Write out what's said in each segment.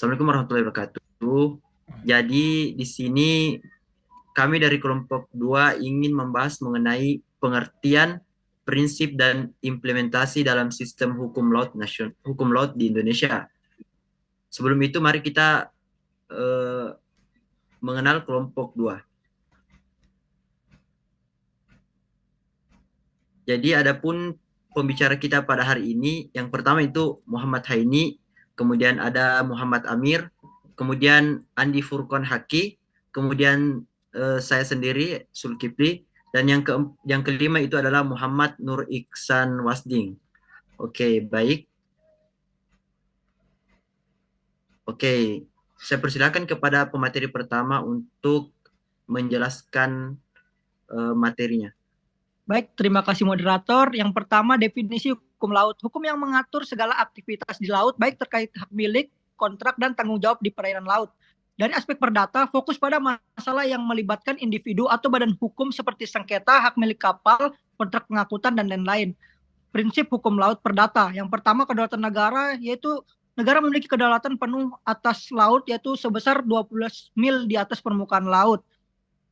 Assalamualaikum warahmatullahi wabarakatuh. Jadi di sini kami dari kelompok 2 ingin membahas mengenai pengertian, prinsip dan implementasi dalam sistem hukum laut di Indonesia. Sebelum itu mari kita eh, mengenal kelompok 2. Jadi adapun pembicara kita pada hari ini, yang pertama itu Muhammad Haini, kemudian ada Muhammad Amir, kemudian Andi Furqon Haki, kemudian saya sendiri Sulkifli, dan yang kelima itu adalah Muhammad Nur Iksan Wasding. Oke, baik. Oke, saya persilakan kepada pemateri pertama untuk menjelaskan materinya. Baik, terima kasih moderator. Yang pertama, definisi hukum laut. Hukum yang mengatur segala aktivitas di laut, baik terkait hak milik, kontrak, dan tanggung jawab di perairan laut. Dari aspek perdata, fokus pada masalah yang melibatkan individu atau badan hukum seperti sengketa, hak milik kapal, kontrak pengangkutan, dan lain-lain. Prinsip hukum laut perdata. Yang pertama, kedaulatan negara, yaitu negara memiliki kedaulatan penuh atas laut, yaitu sebesar 12 mil di atas permukaan laut.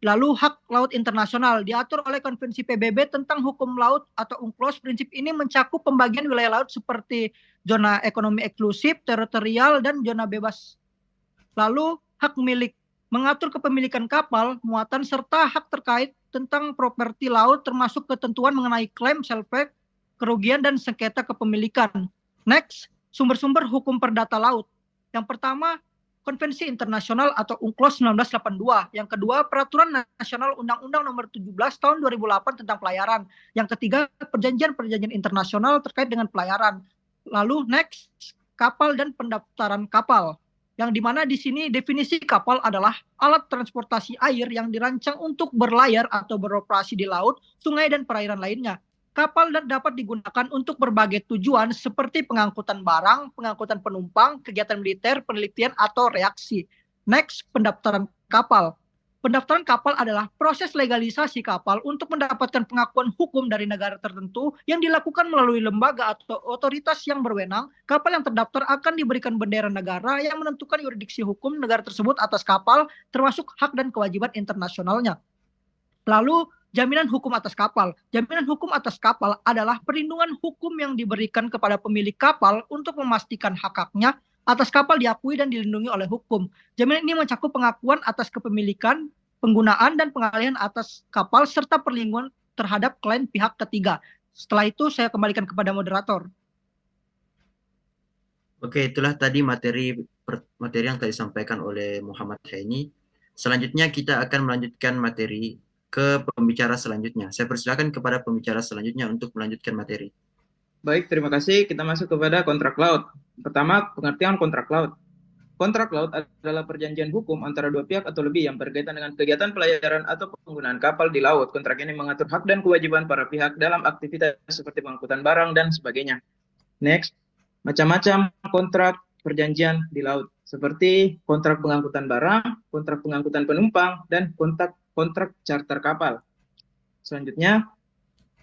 Lalu hak laut internasional diatur oleh Konvensi PBB tentang hukum laut atau UNCLOS. Prinsip ini mencakup pembagian wilayah laut seperti zona ekonomi eksklusif, teritorial, dan zona bebas. Lalu hak milik mengatur kepemilikan kapal, muatan, serta hak terkait tentang properti laut termasuk ketentuan mengenai klaim, selfie, kerugian, dan sengketa kepemilikan. Next, sumber-sumber hukum perdata laut. Yang pertama, Konvensi Internasional atau UNCLOS 1982. Yang kedua, Peraturan Nasional Undang-Undang Nomor 17 Tahun 2008 tentang pelayaran. Yang ketiga, perjanjian-perjanjian internasional terkait dengan pelayaran. Lalu next, kapal dan pendaftaran kapal. Yang dimana di sini definisi kapal adalah alat transportasi air yang dirancang untuk berlayar atau beroperasi di laut, sungai, dan perairan lainnya. Kapal dapat digunakan untuk berbagai tujuan seperti pengangkutan barang, pengangkutan penumpang, kegiatan militer, penelitian, atau reaksi. Next, pendaftaran kapal. Pendaftaran kapal adalah proses legalisasi kapal untuk mendapatkan pengakuan hukum dari negara tertentu yang dilakukan melalui lembaga atau otoritas yang berwenang. Kapal yang terdaftar akan diberikan bendera negara yang menentukan yurisdiksi hukum negara tersebut atas kapal, termasuk hak dan kewajiban internasionalnya. Lalu jaminan hukum atas kapal. Jaminan hukum atas kapal adalah perlindungan hukum yang diberikan kepada pemilik kapal untuk memastikan hak-haknya atas kapal diakui dan dilindungi oleh hukum. Jaminan ini mencakup pengakuan atas kepemilikan, penggunaan, dan pengalihan atas kapal serta perlindungan terhadap klaim pihak ketiga. Setelah itu saya kembalikan kepada moderator. Oke, itulah tadi materi yang tadi disampaikan oleh Muhammad Haini. Selanjutnya kita akan melanjutkan materi ke pembicara selanjutnya. Saya persilakan kepada pembicara selanjutnya untuk melanjutkan materi. Baik, terima kasih. Kita masuk kepada kontrak laut. Pertama, pengertian kontrak laut. Kontrak laut adalah perjanjian hukum antara dua pihak atau lebih yang berkaitan dengan kegiatan pelayaran atau penggunaan kapal di laut. Kontrak ini mengatur hak dan kewajiban para pihak dalam aktivitas seperti pengangkutan barang dan sebagainya. Next, macam-macam kontrak perjanjian di laut, seperti kontrak pengangkutan barang, kontrak pengangkutan penumpang, dan kontrak charter kapal. Selanjutnya,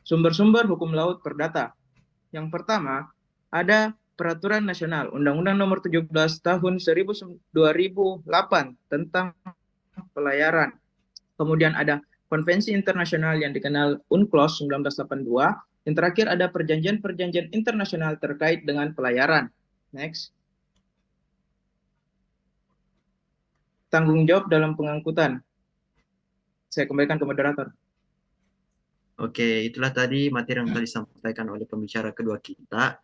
sumber-sumber hukum laut perdata. Yang pertama, ada Peraturan Nasional Undang-Undang Nomor 17 Tahun 2008 tentang pelayaran. Kemudian ada Konvensi Internasional yang dikenal UNCLOS 1982. Yang terakhir ada perjanjian-perjanjian internasional terkait dengan pelayaran. Next. Tanggung jawab dalam pengangkutan. Saya kembalikan ke moderator. Oke, itulah tadi materi yang tadi disampaikan oleh pembicara kedua kita.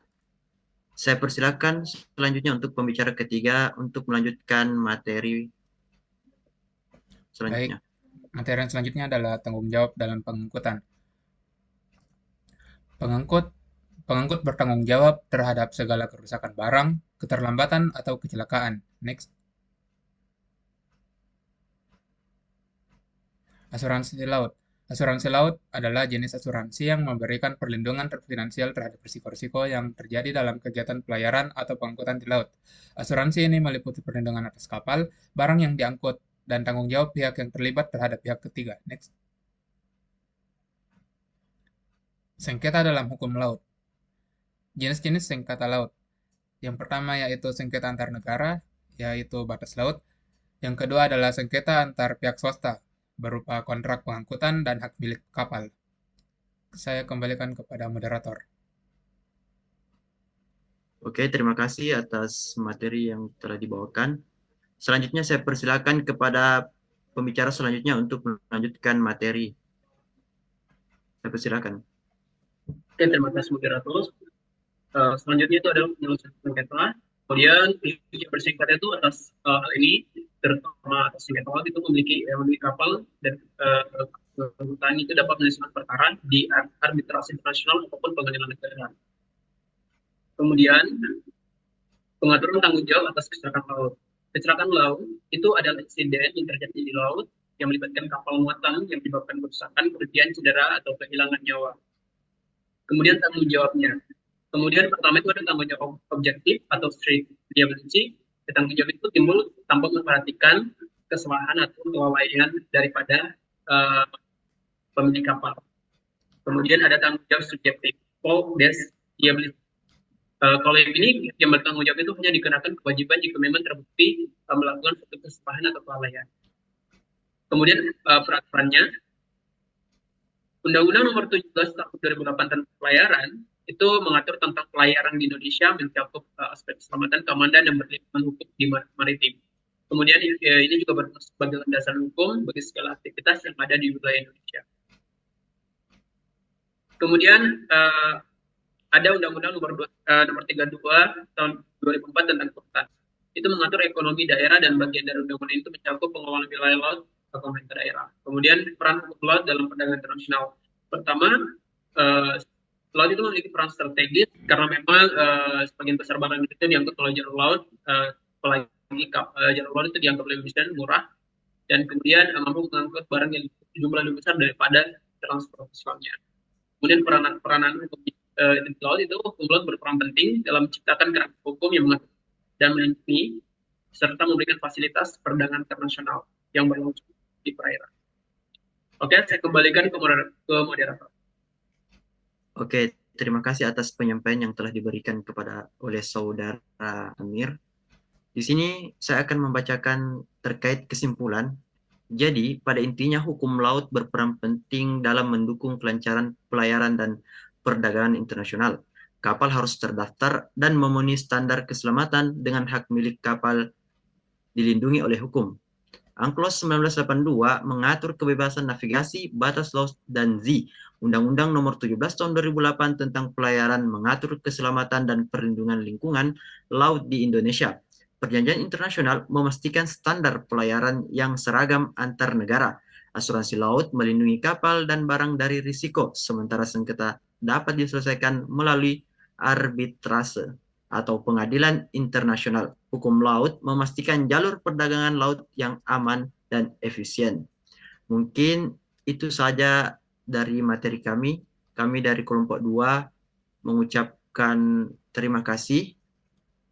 Saya persilakan selanjutnya untuk pembicara ketiga untuk melanjutkan materi selanjutnya. Baik, materi yang selanjutnya adalah tanggung jawab dalam pengangkutan. Pengangkut bertanggung jawab terhadap segala kerusakan barang, keterlambatan, atau kecelakaan. Next. Asuransi laut. Asuransi laut adalah jenis asuransi yang memberikan perlindungan finansial terhadap risiko-risiko yang terjadi dalam kegiatan pelayaran atau pengangkutan di laut. Asuransi ini meliputi perlindungan atas kapal, barang yang diangkut, dan tanggung jawab pihak yang terlibat terhadap pihak ketiga. Next. Sengketa dalam hukum laut. Jenis-jenis sengketa laut. Yang pertama yaitu sengketa antar negara, yaitu batas laut. Yang kedua adalah sengketa antar pihak swasta, berupa kontrak pengangkutan dan hak milik kapal. Saya kembalikan kepada moderator. Oke, terima kasih atas materi yang telah dibawakan. Selanjutnya saya persilakan kepada pembicara selanjutnya untuk melanjutkan materi. Saya persilakan. Oke, terima kasih moderator. Selanjutnya itu adalah penyelesaian sengketa. Kemudian yang bersingkatnya itu atas hal ini, terutama atas sengketa laut itu memiliki kapal dan hutan itu dapat menyelesaikan perkara di arbitrase internasional ataupun pengadilan negara. Kemudian pengaturan tanggung jawab atas kecelakaan laut. Kecelakaan laut itu adalah insiden yang terjadi di laut yang melibatkan kapal muatan yang menyebabkan kerusakan, kerugian, cedera, atau kehilangan nyawa. Kemudian tanggung jawabnya. Kemudian pertama itu ada tanggung jawab objektif atau strict liability. Tanggung jawab itu timbul tanpa memperhatikan kesalahan atau kelalaian daripada pemilik kapal. Kemudian ada tanggung jawab subjektif, fault-based liability. Kalau yang ini yang bertanggung jawab itu hanya dikenakan kewajiban jika memang terbukti melakukan suatu kesalahan atau kelalaian. Kemudian peraturannya, Undang-Undang Nomor 17 Tahun 2008 tentang pelayaran itu mengatur tentang pelayaran di Indonesia mencakup aspek keselamatan, keamanan, dan perlindungan hukum di maritim. Kemudian ini juga berfungsi sebagai landasan hukum bagi segala aktivitas yang ada di wilayah Indonesia. Kemudian ada Undang-Undang Nomor 32 Tahun 2004 tentang kehutanan. Itu mengatur ekonomi daerah dan bagian dari undang-undang itu mencakup pengelolaan wilayah laut ke pemerintah daerah. Kemudian peran hukum laut dalam perdagangan internasional. Pertama, laut itu memiliki peran strategis karena memang sebagian besar barang itu diangkut melalui jalur laut, apalagi jalur laut itu dianggap lebih besar, murah, dan kemudian mampu mengangkut barang yang jumlah lebih besar daripada transportasinya. Kemudian peranan hukum di laut itu, hukum laut berperan penting dalam menciptakan kerangka hukum yang mengatur dan melindungi serta memberikan fasilitas perdagangan internasional yang berlangsung di perairan. Oke, saya kembalikan ke moderator. Oke, terima kasih atas penyampaian yang telah diberikan oleh saudara Amir. Di sini saya akan membacakan terkait kesimpulan. Jadi, pada intinya hukum laut berperan penting dalam mendukung kelancaran pelayaran dan perdagangan internasional. Kapal harus terdaftar dan memenuhi standar keselamatan dengan hak milik kapal dilindungi oleh hukum. UNCLOS 1982 mengatur kebebasan navigasi, batas laut, dan Z. Undang-Undang Nomor 17 Tahun 2008 tentang pelayaran mengatur keselamatan dan perlindungan lingkungan laut di Indonesia. Perjanjian internasional memastikan standar pelayaran yang seragam antar negara. Asuransi laut melindungi kapal dan barang dari risiko, sementara sengketa dapat diselesaikan melalui arbitrase atau pengadilan internasional. Hukum laut memastikan jalur perdagangan laut yang aman dan efisien. Mungkin itu saja dari materi kami. Kami dari kelompok 2 mengucapkan terima kasih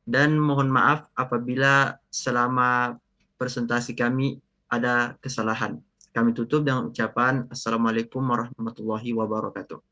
dan mohon maaf apabila selama presentasi kami ada kesalahan. Kami tutup dengan ucapan Assalamualaikum warahmatullahi wabarakatuh.